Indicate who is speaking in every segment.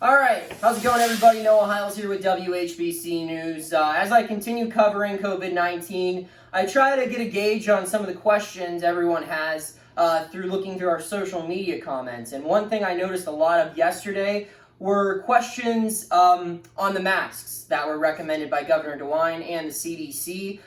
Speaker 1: All right, how's it going, everybody? Noah Hiles here with WHBC News. As I continue covering COVID-19, I try to get a gauge on some of the questions everyone has through looking through our social media comments. And one thing I noticed a lot of yesterday were questions on the masks that were recommended by Governor DeWine and the CDC.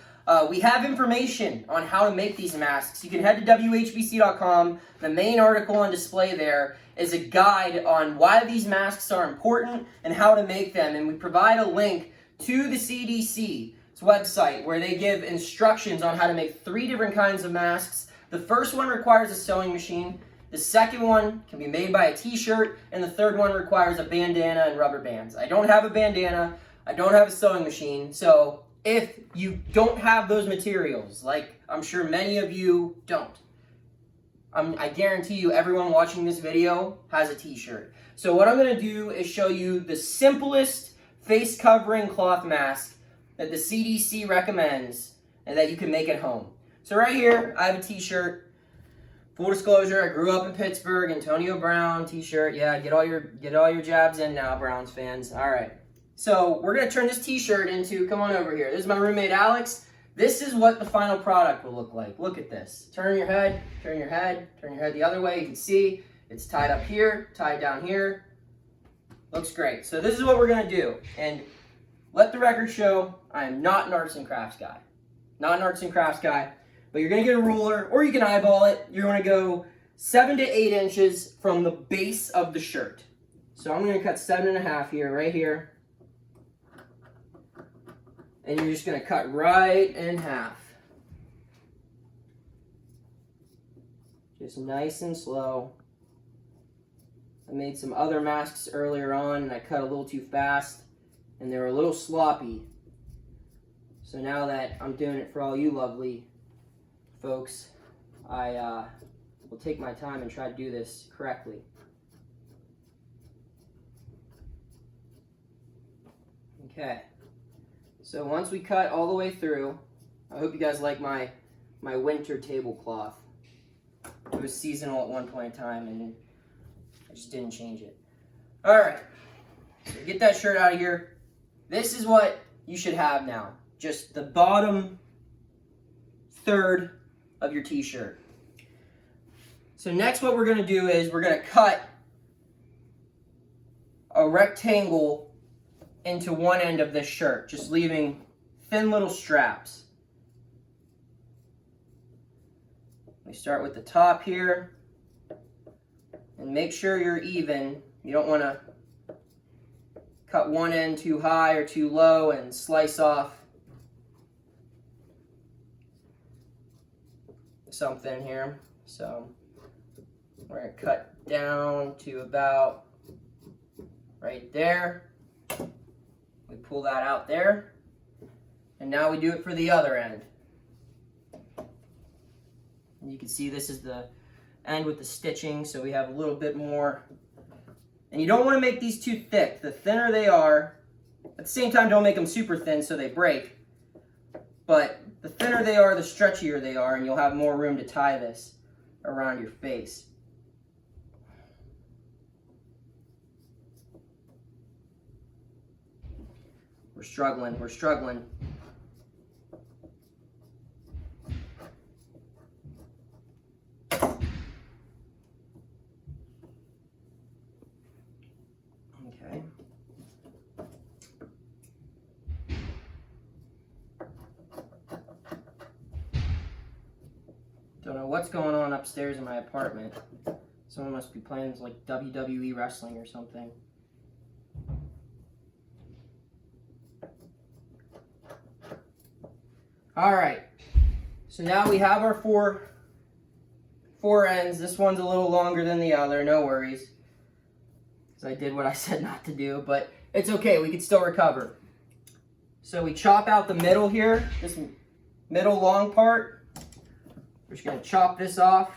Speaker 1: We have information on how to make these masks. You can head to WHBC.com. The main article on display there is a guide on why these masks are important and how to make them. And we provide a link to the CDC's website where they give instructions on how to make 3 different kinds of masks. The first one requires a sewing machine. The second one can be made by a t-shirt. And the third one requires a bandana and rubber bands. I don't have a bandana. I don't have a sewing machine. So if you don't have those materials, like I'm sure many of you don't, I guarantee you everyone watching this video has a t-shirt. So what I'm going to do is show you the simplest face covering cloth mask that the CDC recommends and that you can make at home. So right here, I have a t-shirt. Full disclosure, I grew up in Pittsburgh, Antonio Brown t-shirt. Yeah, get all your jabs in now, Browns fans. All right. So we're going to turn this t-shirt into, come on over here. This is my roommate, Alex. This is what the final product will look like. Look at this. Turn your head, turn your head, turn your head the other way. You can see it's tied up here, tied down here. Looks great. So this is what we're going to do. And let the record show I am not an arts and crafts guy. Not an arts and crafts guy. But you're going to get a ruler, or you can eyeball it. You're going to go 7 to 8 inches from the base of the shirt. So I'm going to cut 7.5 here, right here. And you're just going to cut right in half. Just nice and slow. I made some other masks earlier on and I cut a little too fast and they were a little sloppy. So now that I'm doing it for all you lovely folks, I will take my time and try to do this correctly. Okay. So once we cut all the way through, I hope you guys like my winter tablecloth. It was seasonal at one point in time and I just didn't change it. All right, so get that shirt out of here. This is what you should have now. Just the bottom third of your t-shirt. So next what we're gonna do is we're gonna cut a rectangle into one end of this shirt, just leaving thin little straps. We start with the top here, and make sure you're even. You don't want to cut one end too high or too low and slice off something here. So we're going to cut down to about right there. We pull that out there, and now we do it for the other end. And you can see this is the end with the stitching, so we have a little bit more. And you don't want to make these too thick. The thinner they are, at the same time don't make them super thin so they break, but the thinner they are, the stretchier they are, and you'll have more room to tie this around your face. We're struggling. Okay. Don't know what's going on upstairs in my apartment. Someone must be playing like WWE wrestling or something. All right, so now we have our four ends. This one's a little longer than the other, no worries. Because I did what I said not to do, but it's okay, we can still recover. So we chop out the middle here, this middle long part. We're just gonna chop this off.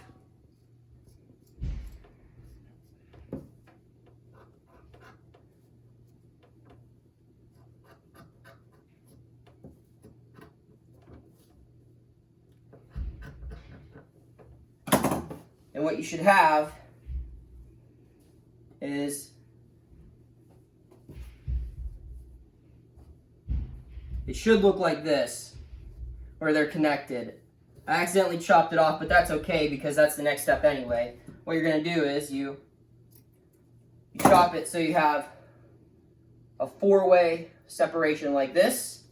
Speaker 1: And what you should have is it should look like this, where they're connected. I accidentally chopped it off, but that's okay because that's the next step anyway. What you're going to do is you chop it so you have a 4-way separation like this.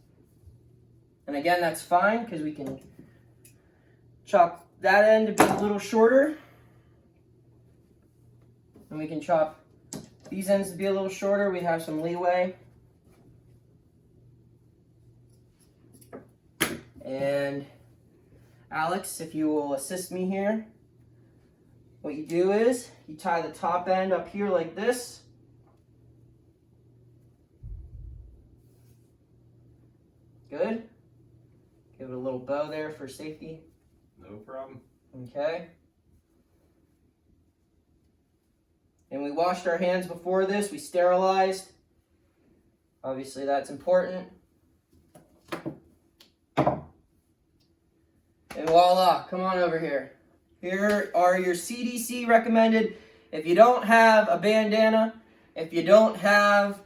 Speaker 1: And again, that's fine because we can chop that end to be a little shorter. And we can chop these ends to be a little shorter. We have some leeway. And Alex, if you will assist me here, what you do is you tie the top end up here like this. Good. Give it a little bow there for safety.
Speaker 2: No problem.
Speaker 1: Okay. And we washed our hands before this. We sterilized. Obviously, that's important. And voila, come on over here. Here are your CDC recommended. If you don't have a bandana, if you don't have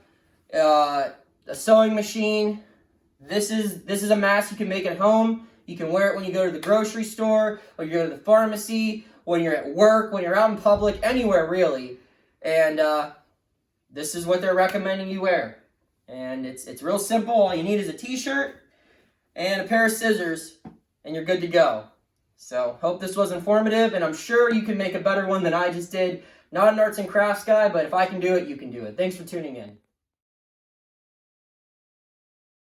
Speaker 1: a sewing machine, this is a mask you can make at home. You can wear it when you go to the grocery store, when you go to the pharmacy, when you're at work, when you're out in public, anywhere really. And this is what they're recommending you wear. And it's real simple. All you need is a t-shirt and a pair of scissors, and you're good to go. So, hope this was informative, and I'm sure you can make a better one than I just did. Not an arts and crafts guy, but if I can do it, you can do it. Thanks for tuning in.